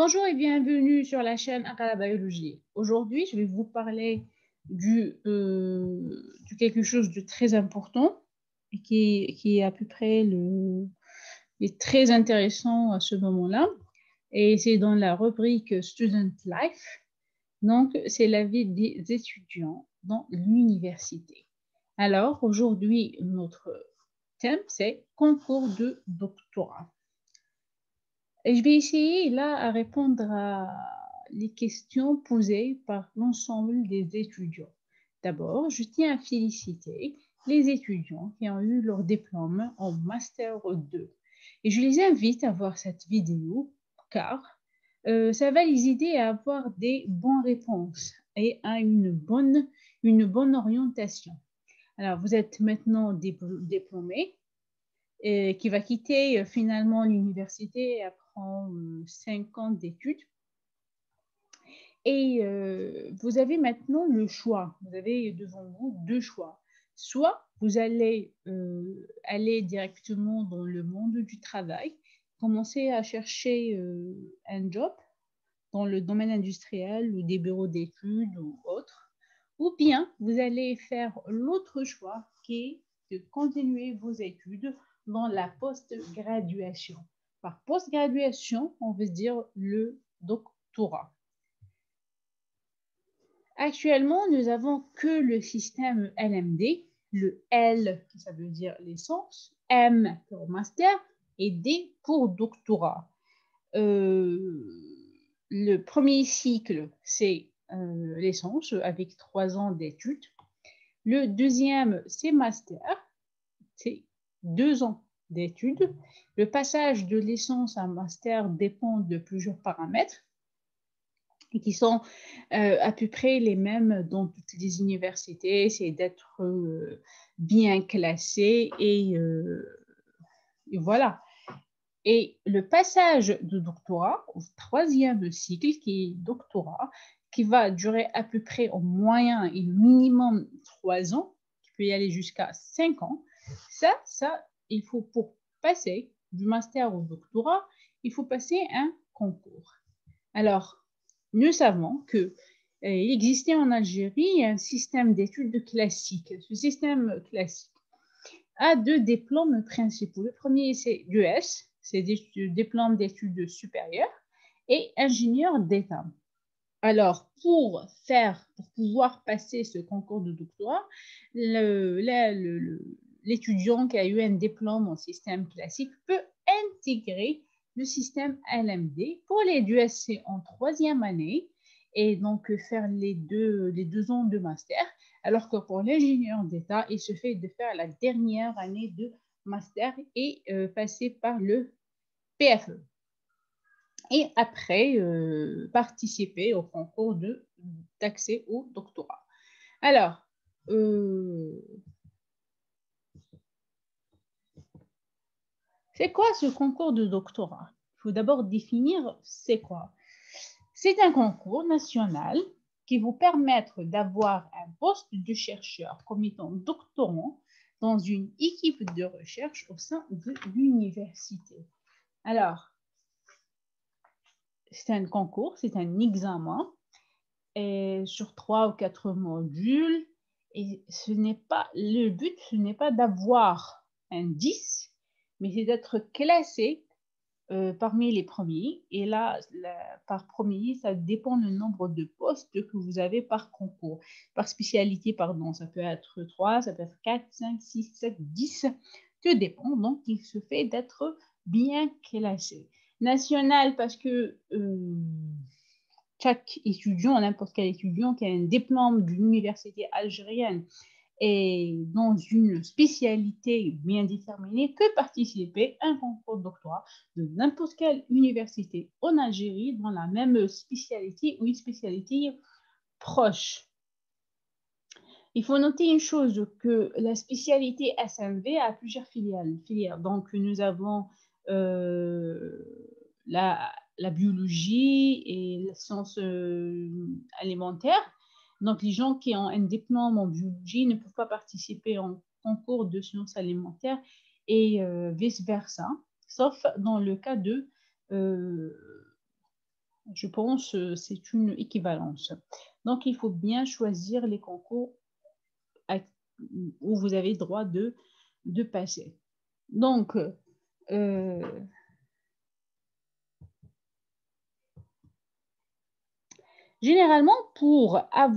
Bonjour et bienvenue sur la chaîne Akala Biologie. Aujourd'hui, je vais vous parler de quelque chose de très important et qui est à peu près est très intéressant à ce moment-là. Et c'est dans la rubrique Student Life. Donc, c'est la vie des étudiants dans l'université. Alors, aujourd'hui, notre thème, c'est concours de doctorat. Et je vais essayer là à répondre à les questions posées par l'ensemble des étudiants. D'abord, je tiens à féliciter les étudiants qui ont eu leur diplôme en Master 2. Et je les invite à voir cette vidéo car ça va les aider à avoir des bonnes réponses et à une bonne orientation. Alors, vous êtes maintenant diplômés qui va quitter finalement l'université après 5 ans d'études. Et vous avez maintenant le choix. Vous avez devant vous deux choix. Soit vous allez aller directement dans le monde du travail, commencer à chercher un job dans le domaine industriel ou des bureaux d'études ou autre. Ou bien vous allez faire l'autre choix qui est de continuer vos études dans la post-graduation. Par post-graduation, on veut dire le doctorat. Actuellement, nous n'avons que le système LMD, le L, ça veut dire licence, M pour master et D pour doctorat. Le premier cycle, c'est licence avec 3 ans d'études. Le deuxième, c'est master, c'est 2 ans d'études. Le passage de licence à master dépend de plusieurs paramètres et qui sont à peu près les mêmes dans toutes les universités. C'est d'être bien classé et voilà. Et le passage de doctorat au troisième cycle, qui est doctorat, qui va durer à peu près au moyen et minimum 3 ans, qui peut y aller jusqu'à 5 ans, ça, il faut pour passer du master au doctorat, il faut passer un concours. Alors, nous savons qu'il existait en Algérie un système d'études classique. Ce système classique a 2 diplômes principaux. Le premier, c'est l'US, c'est diplôme d'études supérieures, et ingénieur d'État. Alors, pour pouvoir passer ce concours de doctorat, l'étudiant qui a eu un diplôme en système classique peut intégrer le système LMD pour les USC en 3e année et donc faire les deux ans de master, alors que pour l'ingénieur d'État, il se fait de faire la dernière année de master et passer par le PFE. Et après, participer au concours d'accès au doctorat. Alors, c'est quoi ce concours de doctorat? Il faut d'abord définir c'est quoi. C'est un concours national qui vous permettre d'avoir un poste de chercheur comme étant doctorant dans une équipe de recherche au sein de l'université. Alors, c'est un concours, c'est un examen et sur 3 ou 4 modules. Et le but, ce n'est pas d'avoir un 10, mais c'est d'être classé parmi les premiers. Et là, par premier, ça dépend du nombre de postes que vous avez par concours. Par spécialité, pardon, ça peut être 3, ça peut être 4, 5, 6, 7, 10. Tout dépend. Donc, il se fait d'être bien classé. National, parce que chaque étudiant, n'importe quel étudiant qui a un diplôme d'une université algérienne et dans une spécialité bien déterminée peut participer à un concours de doctorat de n'importe quelle université en Algérie dans la même spécialité ou une spécialité proche. Il faut noter une chose, que la spécialité SMV a plusieurs filières. Donc, nous avons la biologie et la science alimentaire. Donc, les gens qui ont un diplôme en biologie ne peuvent pas participer en concours de sciences alimentaires et vice-versa, sauf dans le cas de Je pense que c'est une équivalence. Donc, il faut bien choisir les concours où vous avez le droit de passer. Donc, généralement, pour avoir